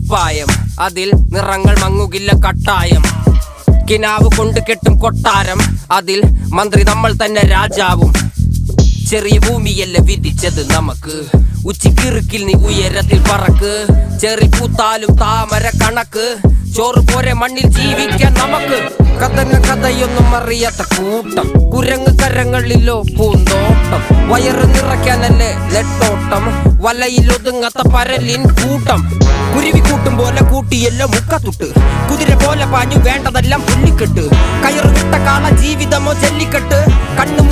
കുപ്പായം, അതിൽ നിറങ്ങൾ മങ്ങുകില്ല കട്ടായം. കിനാവ് കൊണ്ട് കെട്ടും കൊട്ടാരം, അതിൽ മന്ത്രി നമ്മൾ തന്നെ രാജാവും. ചെറിയ ഭൂമിയല്ല വിധിച്ചത് നമുക്ക്, ഉച്ചിക്കിറുക്കിൽ നീ ഉയരത്തിൽ പറക്ക്. ചെറി പൂത്താലും താമര കണക്ക്, ചോറ് പോരെ മണ്ണിൽ ജീവിക്കാൻ നമുക്ക്. കഥയൊന്നും അറിയാത്ത കൂട്ടം, കുരങ്ങ് കരങ്ങളിലോ പൂന്തോട്ടം. വയറ് നിറയ്ക്കാനല്ലേ നെട്ടോട്ടം, വലയിലൊതുങ്ങാത്ത പരലിൻ കൂട്ടം. കുരുവി കൂട്ടും പോലെ കൂട്ടിയല്ലോ മുക്കത്തുട്ട്, കുതിര പോലെ പാഞ്ഞു വേണ്ടതെല്ലാം പുല്ലിക്കെട്ട്. കയറ് വിട്ട കാള ജീവിതമോ ജല്ലിക്കെട്ട്, കണ്ണു